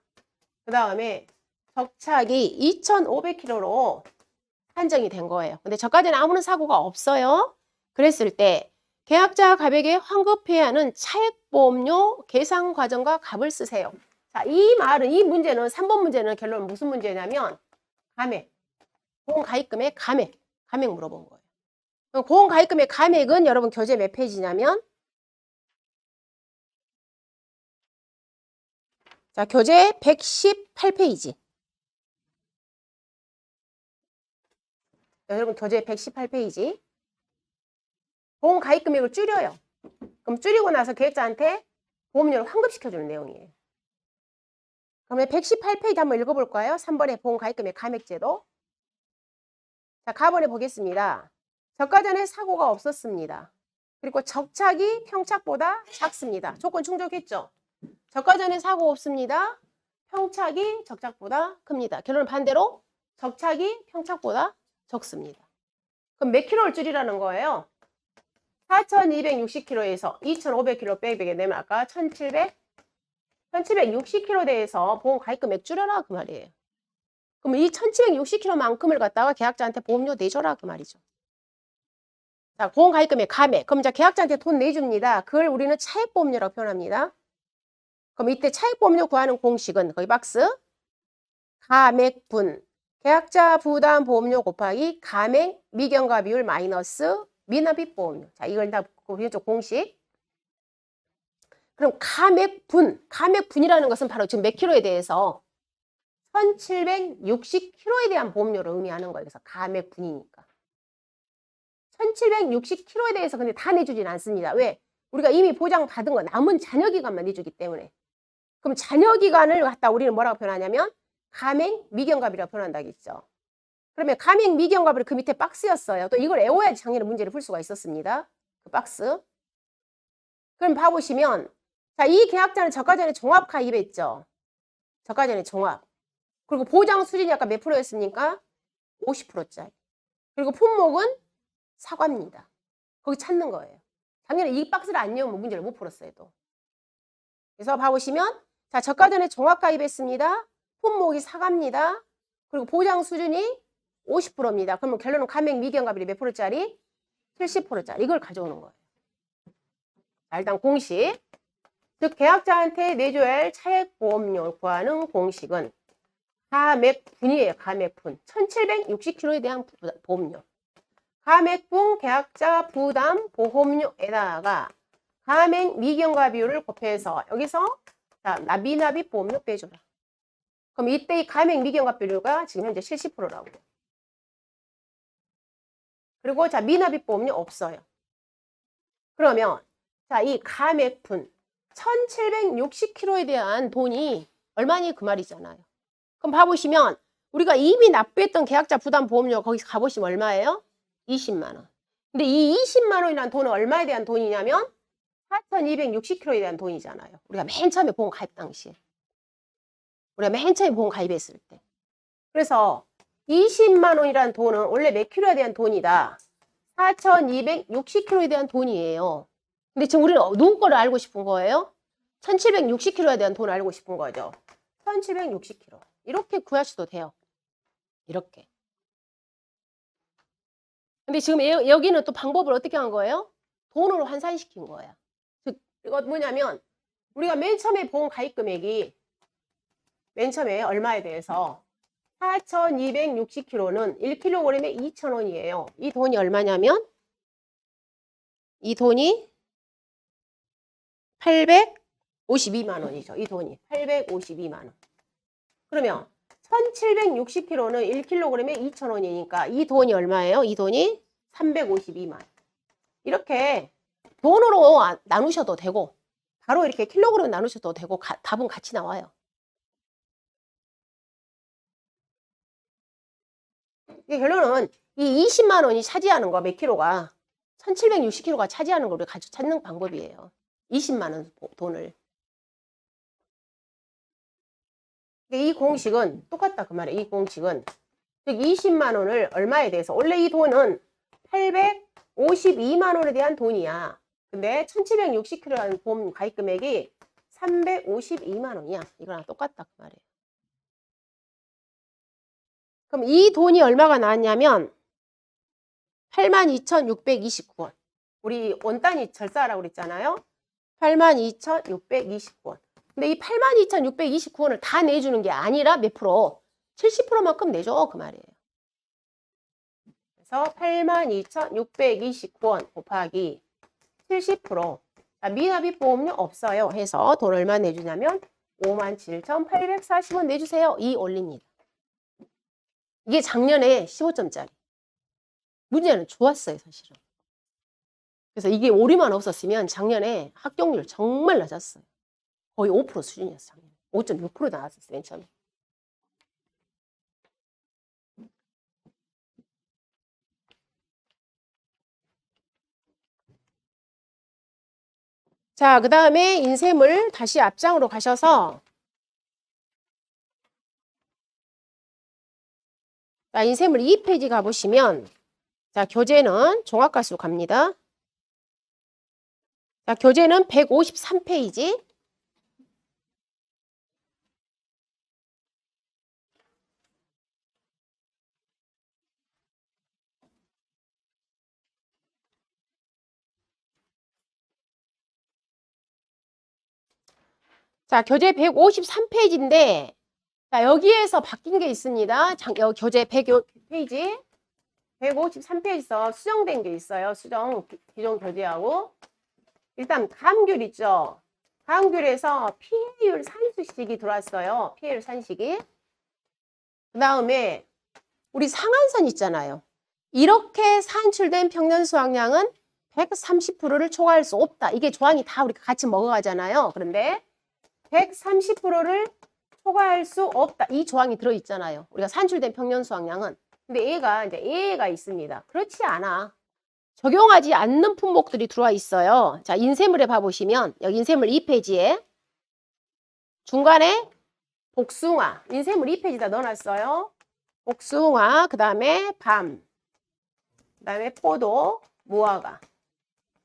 그 다음에 적착이 2500kg로 한정이 된 거예요. 근데 저까지는 아무런 사고가 없어요. 그랬을 때 계약자 가액에 환급해야 하는 차액보험료 계산 과정과 값을 쓰세요. 자, 이 말은 이 문제는 3번 문제는 결론은 무슨 문제냐면 감액, 보험가입금의 감액 물어본 거예요. 보험가입금의 감액은 여러분 교재 몇 페이지냐면 자, 교재 118페이지. 여러분 교재 118페이지. 보험가입금액을 줄여요. 그럼 줄이고 나서 계획자한테 보험료를 환급시켜주는 내용이에요. 그러면 118페이지 한번 읽어볼까요? 3번에 보험가입금액 감액제도. 자, 가번에 보겠습니다. 저가전에 사고가 없었습니다. 그리고 적착이 평착보다 작습니다. 조건 충족했죠? 저가전에 사고 없습니다. 평착이 적착보다 큽니다. 결론은 반대로 적착이 평착보다 적습니다. 그럼 몇 킬로를 줄이라는 거예요? 4260kg에서 2500kg 빼게 되면 아까 1760kg 대해서 보험 가입금액 줄여라 그 말이에요. 그럼 이 1760kg만큼을 갖다가 계약자한테 보험료 내줘라 그 말이죠. 자, 보험 가입금액 감액. 그럼 이제 계약자한테 돈 내줍니다. 그걸 우리는 차액보험료라고 표현합니다. 그럼 이때 차액보험료 구하는 공식은 거기 박스 감액분 계약자 부담 보험료 곱하기 감액 미경과 비율 마이너스 미납입 보험료. 자, 이걸 다 왼쪽 공식. 그럼 감액분이라는 것은 바로 지금 몇 킬로에 대해서 1760kg에 대한 보험료를 의미하는 거예요. 그래서 감액분이니까. 1760kg에 대해서 근데 다 내주진 않습니다. 왜? 우리가 이미 보장받은 거 남은 잔여기간만 내주기 때문에. 그럼 잔여기간을 갖다 우리는 뭐라고 표현하냐면 감액 미경갑이라고 표현한다겠죠. 그러면 감액 미경갑을 그 밑에 박스였어요. 또 이걸 외워야지 작년에 문제를 풀 수가 있었습니다. 그 박스. 그럼 봐보시면 자, 이 계약자는 저가전에 종합 가입했죠. 저가전에 종합. 그리고 보장 수준이 아까 몇 프로였습니까? 50%짜리. 그리고 품목은 사과입니다. 거기 찾는 거예요. 작년에 이 박스를 안 넣으면 문제를 못 풀었어요. 또. 그래서 봐보시면 자, 저가전에 종합 가입했습니다. 품목이 사과입니다. 그리고 보장 수준이 50%입니다. 그러면 결론은 감액 미경갑이 몇 프로짜리? 70%짜리. 이걸 가져오는 거예요. 자, 일단 공식. 즉 계약자한테 내줘야 할 차액보험료를 구하는 공식은 감액분이에요. 감액분. 1760kg에 대한 보험료. 감액분 계약자 부담 보험료에다가 감액 미경과 비율을 곱해서 여기서 자, 미납입 보험료 빼줘라. 그럼 이때 이 감액 미경과 비율가 지금 현재 70%라고. 그리고 자, 미납입 보험료 없어요. 그러면 자, 이 감액분 1760kg에 대한 돈이 얼마니 그 말이잖아요. 그럼 봐보시면 우리가 이미 납부했던 계약자 부담 보험료 거기서 가보시면 얼마예요? 20만 원. 근데 이 20만 원이라는 돈은 얼마에 대한 돈이냐면 4,260km에 대한 돈이잖아요. 우리가 맨 처음에 보험 가입 당시에. 우리가 맨 처음에 보험 가입했을 때. 그래서 20만 원이라는 돈은 원래 몇 킬로에 대한 돈이다. 4,260km에 대한 돈이에요. 근데 지금 우리는 누구 거를 알고 싶은 거예요? 1,760km에 대한 돈을 알고 싶은 거죠. 1,760km. 이렇게 구하셔도 돼요. 이렇게. 근데 지금 여기는 또 방법을 어떻게 한 거예요? 돈으로 환산시킨 거예요. 즉, 이거 뭐냐면 우리가 맨 처음에 보험 가입 금액이 맨 처음에 얼마에 대해서 4,260kg는 1kg에 2,000원이에요. 이 돈이 얼마냐면 이 돈이 852만 원이죠. 이 돈이 852만 원. 그러면 1,760kg는 1kg에 2,000원이니까 이 돈이 얼마예요? 이 돈이 352만 원. 이렇게 돈으로 나누셔도 되고 바로 이렇게 킬로그램 나누셔도 되고 답은 같이 나와요. 이 결론은 이 20만 원이 차지하는 거 몇 킬로가 1,760kg가 차지하는 걸 가지고 찾는 방법이에요. 20만 원 돈을. 이 공식은 똑같다 그 말이에요. 이 공식은 즉 20만 원을 얼마에 대해서 원래 이 돈은 852만 원에 대한 돈이야. 근데 1,760kg라는 보험 가입 금액이 352만 원이야. 이거랑 똑같다 그 말이에요. 그럼 이 돈이 얼마가 나왔냐면 82,629원. 우리 원단위 절사하라고 그랬잖아요. 82,629원. 근데 이 82,629원을 다 내주는 게 아니라 몇 프로? 70%만큼 내줘 그 말이에요. 그래서 82,629원 곱하기 70%. 미납입 보험료 없어요. 해서 돈 얼마 내주냐면 57,840원 내주세요. 이 올립니다. 이게 작년에 15점짜리. 문제는 좋았어요, 사실은. 그래서 이게 오류만 없었으면 작년에 합격률 정말 낮았어요. 거의 5% 수준이었어요, 작년에. 5.6% 나왔었어요, 맨 처음에. 자, 그 다음에 인쇄물 다시 앞장으로 가셔서 자, 인쇄물 2페이지 가보시면 자, 교재는 종합가수 갑니다. 자, 교재는 153페이지. 자, 교재 153페이지인데 자, 여기에서 바뀐 게 있습니다. 교재 100페이지. 153페이지에서 수정된 게 있어요. 수정 기존 교재하고. 일단 가압률 있죠. 가압률에서 피해율 산수식이 들어왔어요. 피해율 산식이. 그 다음에 우리 상한선 있잖아요. 이렇게 산출된 평년 수확량은 130%를 초과할 수 없다. 이게 조항이 다 우리가 같이 먹어가잖아요. 그런데 130%를 초과할 수 없다. 이 조항이 들어있잖아요. 우리가 산출된 평년 수확량은. 근데 얘가 이제 예가 있습니다. 그렇지 않아. 적용하지 않는 품목들이 들어와 있어요. 자, 인쇄물에 봐보시면 여기 인쇄물 2페이지에 중간에 복숭아, 인쇄물 2페이지에다 넣어놨어요. 복숭아, 그 다음에 밤, 그 다음에 포도, 무화과.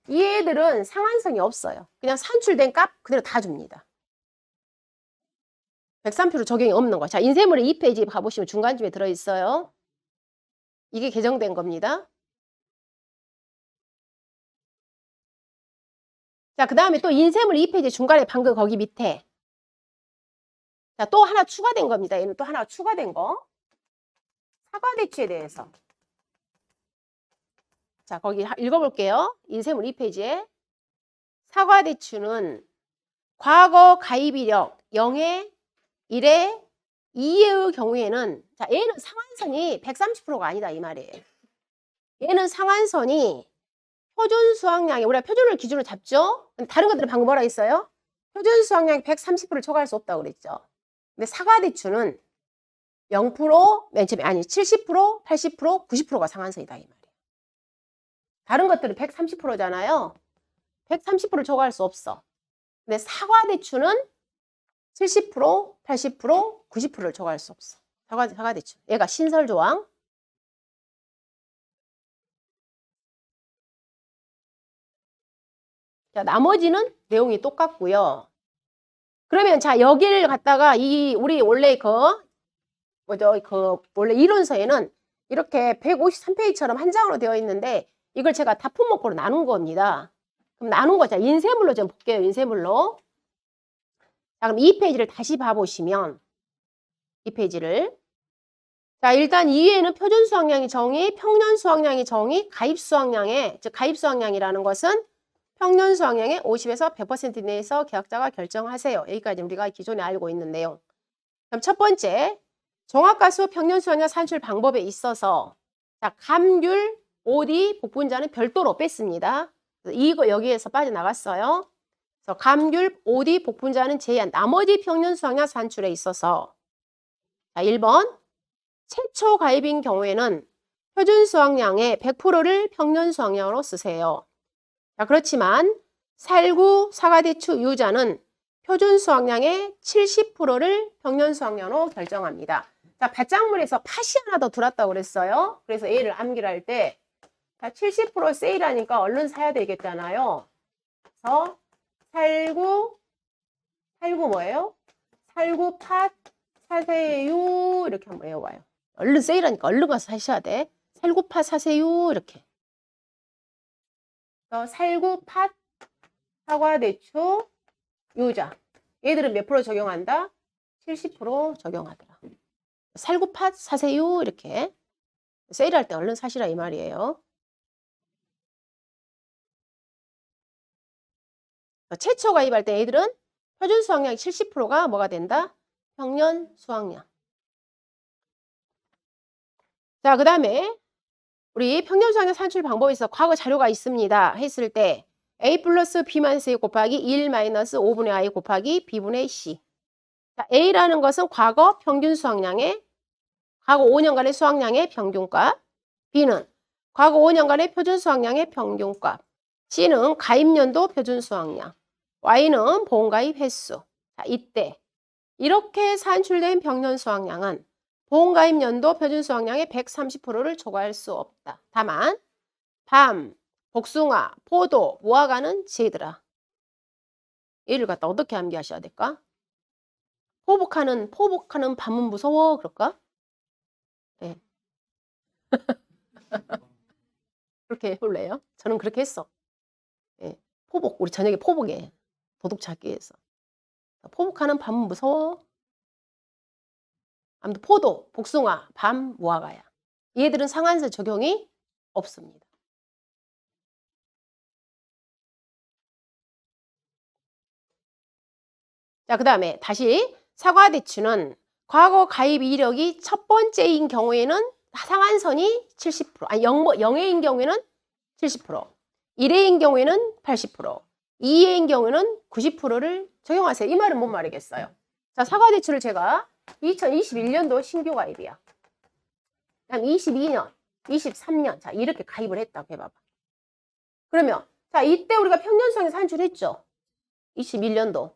이 애들은 상한선이 없어요. 그냥 산출된 값 그대로 다 줍니다. 103% 적용이 없는 거. 자, 인쇄물의 2페이지 가보시면 중간쯤에 들어있어요. 이게 개정된 겁니다. 자, 그 다음에 또 인쇄물 2페이지 중간에 방금 거기 밑에 자, 또 하나 추가된 겁니다. 얘는 또 하나 추가된 거. 사과대추에 대해서. 자, 거기 읽어볼게요. 인쇄물 2페이지에 사과대추는 과거 가입 이력 0에 1에 2의 경우에는 자, 얘는 상한선이 130%가 아니다 이 말이에요. 얘는 상한선이 표준 수확량이 우리가 표준을 기준으로 잡죠. 다른 것들은 방금 뭐라 했어요? 표준 수확량이 130%를 초과할 수 없다고 그랬죠. 근데 사과대추는 0%, 맨 처음에 아니 70%, 80%, 90%가 상한선이다 이 말이에요. 다른 것들은 130%잖아요. 130%를 초과할 수 없어. 근데 사과대추는 70%, 80%, 90%를 초과할 수 없어. 사과대추. 얘가 신설조항. 자, 나머지는 내용이 똑같고요. 그러면 자, 여기를 갖다가 우리 원래 원래 이론서에는 이렇게 153페이지처럼 한 장으로 되어 있는데 이걸 제가 다 품목으로 나눈 겁니다. 그럼 나눈 거, 자, 인쇄물로 좀 볼게요. 인쇄물로. 자, 그럼 이 페이지를 다시 봐보시면 이 페이지를. 자, 일단 2위에는 표준 수확량의 정의, 평년 수확량의 정의, 가입 수확량의, 즉 가입 수확량이라는 것은 평년 수확량의 50에서 100% 내에서 계약자가 결정하세요. 여기까지 우리가 기존에 알고 있는데요. 그럼 첫 번째, 종합가수 평년 수확량 산출 방법에 있어서 자, 감귤, OD, 복분자는 별도로 뺐습니다. 이거 여기에서 빠져나갔어요. 그래서 감귤, OD, 복분자는 제한, 나머지 평년 수확량 산출에 있어서 자, 1번, 최초 가입인 경우에는 표준 수확량의 100%를 평년 수확량으로 쓰세요. 자, 그렇지만 살구, 사과대추, 유자는 표준 수확량의 70%를 평년 수확량으로 결정합니다. 자, 밭작물에서 팥이 하나 더 들어왔다고 그랬어요. 그래서 A를 암기를 할 때 70% 세일하니까 얼른 사야 되겠잖아요. 그래서 살구 뭐예요? 살구, 팥, 사세요 이렇게 한번 외워봐요. 얼른 세일하니까 얼른 가서 사셔야 돼. 살구, 팥, 사세요 이렇게. 살구, 팥, 사과, 대추, 유자. 얘들은 몇 프로 적용한다? 70% 적용하더라. 살구, 팥, 사세요 이렇게. 세일할 때 얼른 사시라 이 말이에요. 최초 가입할 때 얘들은 표준 수확량 70%가 뭐가 된다? 평년 수확량. 자, 그 다음에 우리 평년 수확량 산출 방법에 있어 과거 자료가 있습니다. 했을 때 A 플러스 B-A 곱하기 1 마이너스 5분의 I 곱하기 B분의 C. 자, A라는 것은 과거 평균 수확량의 과거 5년간의 수확량의 평균값. B는 과거 5년간의 표준 수확량의 평균값. C는 가입연도 표준 수확량. Y는 본가입 횟수. 자, 이때 이렇게 산출된 평년 수확량은 본가입 연도 표준 수확량의 130%를 초과할 수 없다. 다만 밤, 복숭아, 포도, 무화과는 제더라. 얘를 갖다 어떻게 암기하셔야 될까? 포복하는 밤은 무서워 그럴까? 네. 그렇게 해볼래요? 저는 그렇게 했어. 네. 포복, 우리 저녁에 포복에 도둑 찾기 위해서. 포복하는 밤은 무서워. 아무튼 포도, 복숭아, 밤, 무화과야. 얘들은 상한선 적용이 없습니다. 자, 그 다음에 다시 사과대추는 과거 가입 이력이 첫 번째인 경우에는 상한선이 70%, 아니 0회인 경우에는 70%, 1회인 경우에는 80%, 2회인 경우에는 90%를 적용하세요. 이 말은 뭔 말이겠어요? 자, 사과대추를 제가 2021년도 신규 가입이야. 그다음 22년, 23년, 자 이렇게 가입을 했다고 해봐봐. 그러면 자 이때 우리가 평년수확량 산출했죠. 21년도.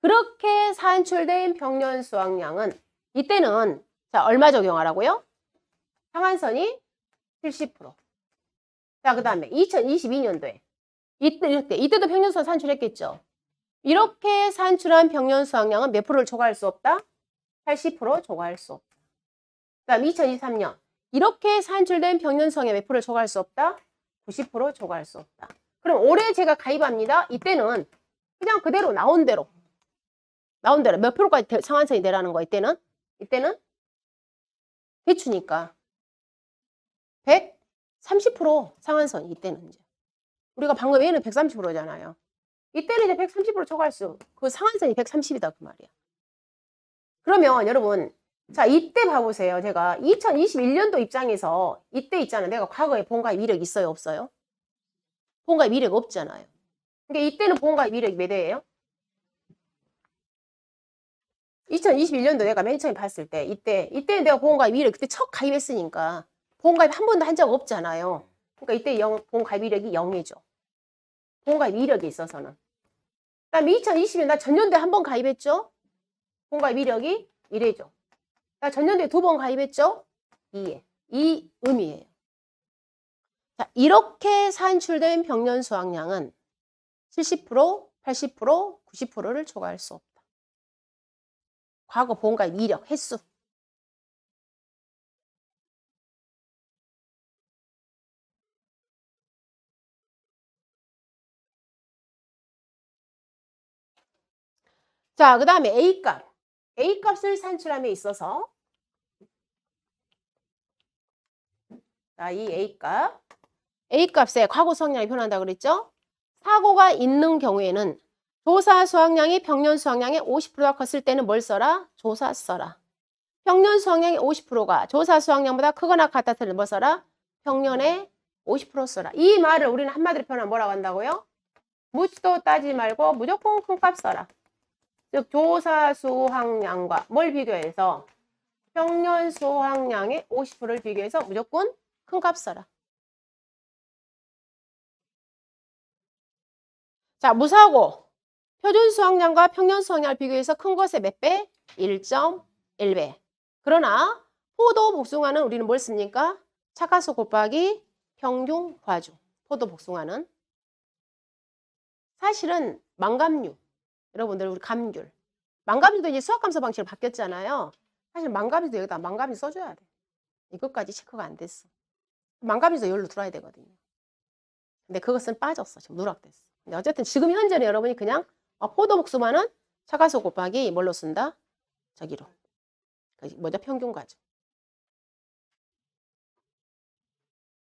그렇게 산출된 평년 수확량은 이때는 자 얼마 적용하라고요? 상한선이 70%. 자, 그 다음에 2022년도에 이때도 평년 수확량 산출했겠죠. 이렇게 산출한 평년 수확량은 몇 프로를 초과할 수 없다? 80% 초과할 수 없다. 그 다음 2023년 이렇게 산출된 평년 수확량 몇 프로를 초과할 수 없다? 90% 초과할 수 없다. 그럼 올해 제가 가입합니다. 이때는 그냥 그대로 나온 대로 몇 프로까지 상한선이 되라는 거 이때는 대추니까 130% 상한선 이때는 이제 우리가 방금 얘는 130%잖아요. 이때는 이제 130% 초과할 수 그 상한선이 130이다 그 말이야. 그러면 여러분 자 이때 봐보세요. 제가 2021년도 입장에서 이때 있잖아요. 내가 과거에 본가입 이력 있어요 없어요? 본가입 이력 없잖아요. 그러니까 이때는 본가입 이력이 몇 회예요? 2021년도 내가 맨 처음에 봤을 때 이때 내가 보험가입 이력 그때 첫 가입했으니까 보험가입 한 번도 한 적 없잖아요. 그러니까 이때 보험가입 이력이 0이죠. 보험가입 이력에 있어서는. 그다음에 2020년 나 전년도에 한 번 가입했죠. 보험가입 이력이 1회죠. 나 전년도에 2번 가입했죠. 2회. 이 의미예요. 자, 이렇게 산출된 평년 수확량은 70%, 80%, 90%를 초과할 수 없다. 과거 보험가입 이력 횟수. 자, 그 다음에 A값. A값을 산출함에 있어서 자, 이 A값의 과거 수확량이 변한다 그랬죠? 사고가 있는 경우에는 조사 수확량이 평년 수확량의 50%가 컸을 때는 뭘 써라? 조사 써라. 평년 수확량의 50%가 조사 수확량보다 크거나 같았을 뭐 써라? 평년의 50% 써라. 이 말을 우리는 한마디로 표현하면 뭐라고 한다고요? 묻지도 따지지 말고 무조건 큰 값 써라. 즉 조사 수확량과 뭘 비교해서? 평년 수확량의 50%를 비교해서 무조건 큰 값 써라. 자, 무사고. 표준 수확량과 평년 수확량을 비교해서 큰 것의 몇 배? 1.1배. 그러나 포도 복숭아는 우리는 뭘 씁니까? 차가수 곱하기 평균 과주. 포도 복숭아는 사실은 망감류. 여러분들 우리 감귤. 망감류도 이제 수학감소 방식으로 바뀌었잖아요. 사실 망감류도 여기다 망감류 써줘야 돼. 이것까지 체크가 안 됐어. 망감류도 여기로 들어야 되거든요. 근데 그것은 빠졌어. 지금 누락됐어. 근데 어쨌든 지금 현재는 여러분이 그냥 포도 복숭아는 차가수 곱하기 뭘로 쓴다? 저기로. 뭐죠? 평균 과주.